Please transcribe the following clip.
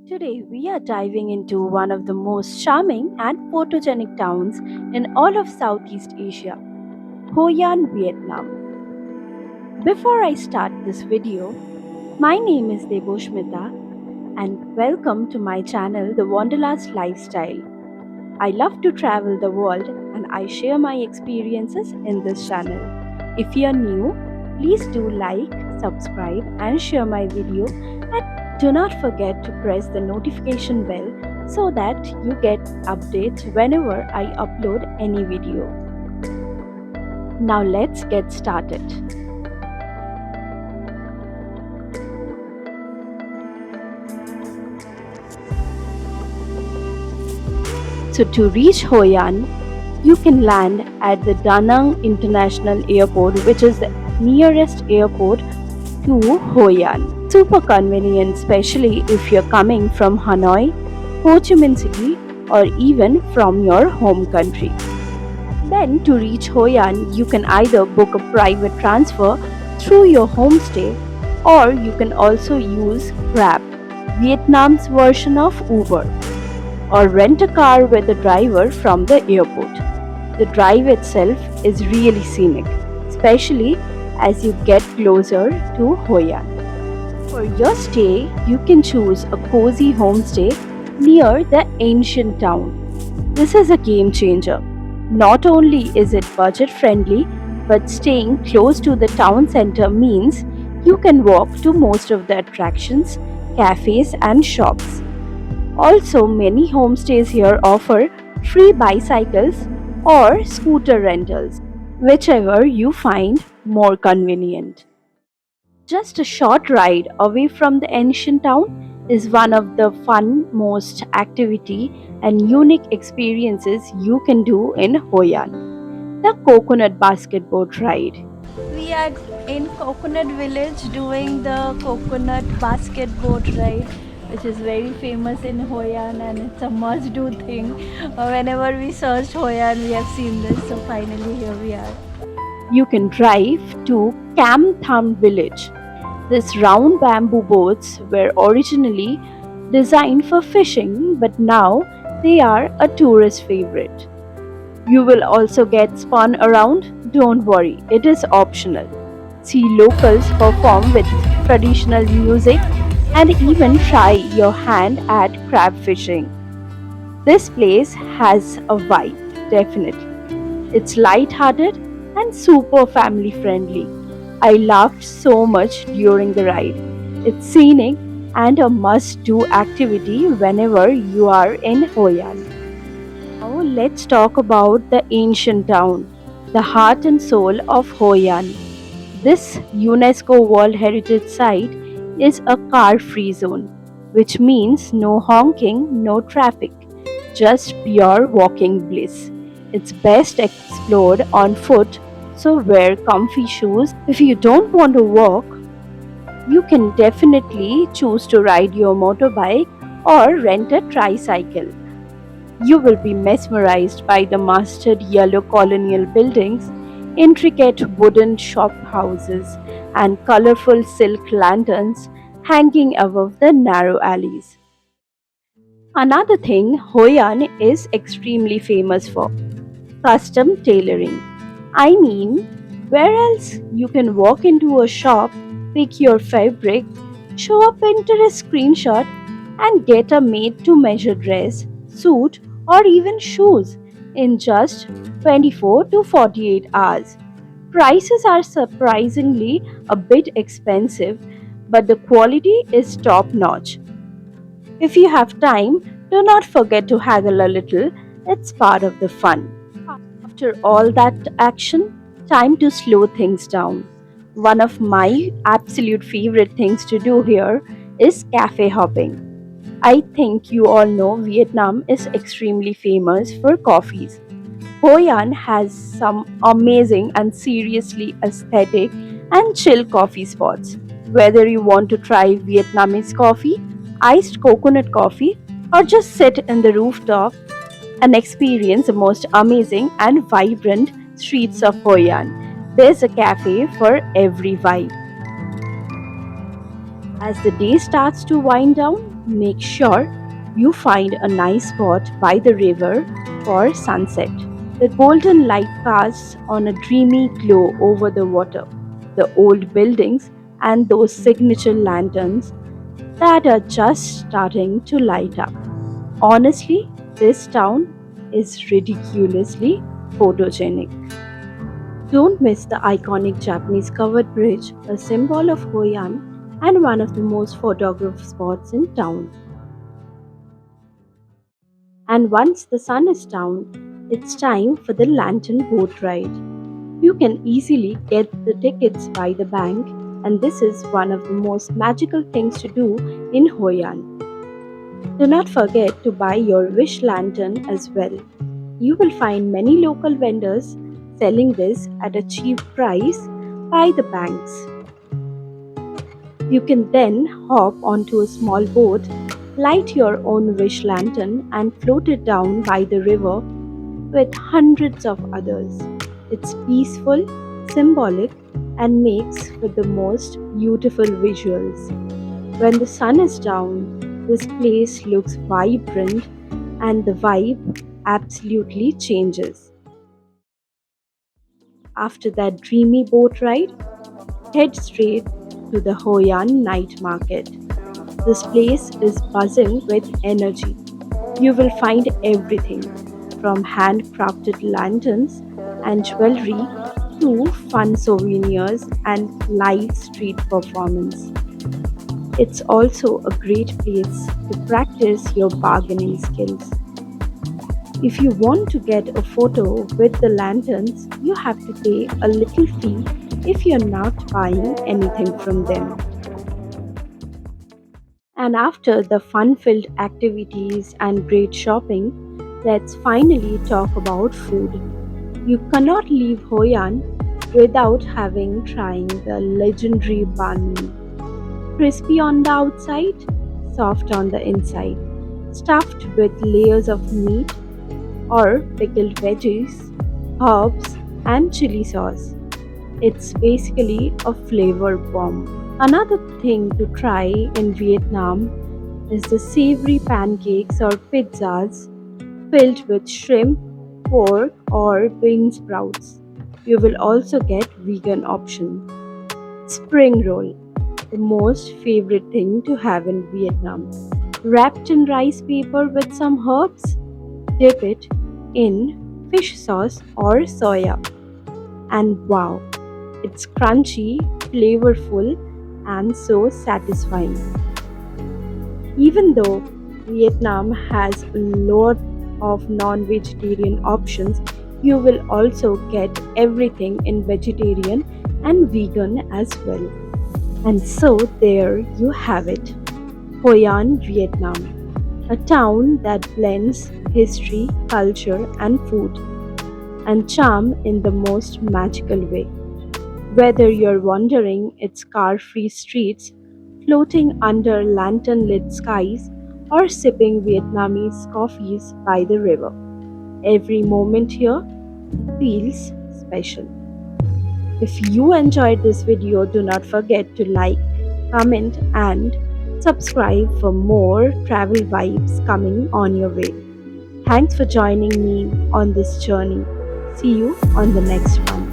Today, we are diving into one of the most charming and photogenic towns in all of Southeast Asia, Hoi An, Vietnam. Before I start this video, my name is Deboshmita and welcome to my channel, The Wanderlust Lifestyle. I love to travel the world and I share my experiences in this channel. If you are new, please do like, subscribe, and share my video. And do not forget to press the notification bell so that you get updates whenever I upload any video. Now let's get started. So to reach Hoi An, you can land at the Da Nang International Airport, which is the nearest airport to Hoi An. Super convenient, especially if you're coming from Hanoi, Ho Chi Minh City, or even from your home country. Then to reach Hoi An, you can either book a private transfer through your homestay or you can also use Grab, Vietnam's version of Uber, or rent a car with a driver from the airport. The drive itself is really scenic, especially as you get closer to Hoi An. For your stay, you can choose a cozy homestay near the ancient town. This is a game changer. Not only is it budget friendly, but staying close to the town center means you can walk to most of the attractions, cafes, and shops. Also, many homestays here offer free bicycles or scooter rentals, whichever you find more convenient. Just a short ride away from the ancient town is one of the fun, most activity and unique experiences you can do in Hoi An. The coconut basket boat ride. We are in Coconut Village doing the coconut basket boat ride, which is very famous in Hoi An and it's a must do thing. Whenever we searched Hoi An, we have seen this, so finally here we are. You can drive to Cam Tham village. These round bamboo boats were originally designed for fishing, but now they are a tourist favorite. You will also get spun around. Don't worry, it is optional. See locals perform with traditional music and even try your hand at crab fishing. This place has a vibe, definitely. It's light-hearted and super family friendly. I laughed so much during the ride. It's scenic and a must-do activity whenever you are in Hoi An. Now let's talk about the ancient town, the heart and soul of Hoi An. This UNESCO World Heritage Site is a car-free zone, which means no honking, no traffic, just pure walking bliss. It's best explored on foot, so wear comfy shoes. If you don't want to walk, you can definitely choose to ride your motorbike or rent a tricycle. You will be mesmerized by the mustard yellow colonial buildings, intricate wooden shop houses, and colorful silk lanterns hanging above the narrow alleys. Another thing Hoi An is extremely famous for: custom tailoring. I mean, where else you can walk into a shop, pick your fabric, show a Pinterest screenshot, and get a made to measure dress, suit, or even shoes in just 24 to 48 hours. Prices are surprisingly a bit expensive, but the quality is top notch. If you have time, do not forget to haggle a little, it's part of the fun. After all that action, time to slow things down. One of my absolute favorite things to do here is cafe hopping. I think you all know Vietnam is extremely famous for coffees. Hoi An has some amazing and seriously aesthetic and chill coffee spots. Whether you want to try Vietnamese coffee, iced coconut coffee, or just sit in the rooftop and experience the most amazing and vibrant streets of Hoi An, there's a cafe for every vibe. As the day starts to wind down, make sure you find a nice spot by the river for sunset. The golden light casts on a dreamy glow over the water, the old buildings, and those signature lanterns that are just starting to light up. Honestly, this town is ridiculously photogenic. Don't miss the iconic Japanese covered bridge, a symbol of Hoi An and one of the most photographed spots in town. And once the sun is down, it's time for the lantern boat ride. You can easily get the tickets by the bank, and this is one of the most magical things to do in Hoi An. Do not forget to buy your wish lantern as well. You will find many local vendors selling this at a cheap price by the banks. You can then hop onto a small boat, light your own wish lantern, and float it down by the river with hundreds of others. It's peaceful, symbolic, and makes for the most beautiful visuals. When the sun is down, this place looks vibrant and the vibe absolutely changes. After that dreamy boat ride, head straight to the Hoi An night market. This place is buzzing with energy. You will find everything from handcrafted lanterns and jewelry to fun souvenirs and live street performance. It's also a great place to practice your bargaining skills. If you want to get a photo with the lanterns, you have to pay a little fee if you're not buying anything from them. And after the fun filled activities and great shopping, let's finally talk about food. You cannot leave Hoi An without having trying the legendary banh mi. Crispy on the outside, soft on the inside, stuffed with layers of meat or pickled veggies, herbs, and chili sauce. It's basically a flavor bomb. Another thing to try in Vietnam is the savory pancakes or pizzas filled with shrimp, pork, or bean sprouts. You will also get vegan option. Spring roll, the most favorite thing to have in Vietnam. Wrapped in rice paper with some herbs, dip it in fish sauce or soya. And wow, it's crunchy, flavorful, and so satisfying. Even though Vietnam has a lot of non vegetarian options, you will also get everything in vegetarian and vegan as well. And so there you have it, Hoi An, Vietnam, a town that blends history, culture, and food, and charm in the most magical way. Whether you're wandering its car free streets, floating under lantern lit skies, or sipping Vietnamese coffees by the river, every moment here feels special. If you enjoyed this video, do not forget to like, comment, and subscribe for more travel vibes coming on your way. Thanks for joining me on this journey. See you on the next one.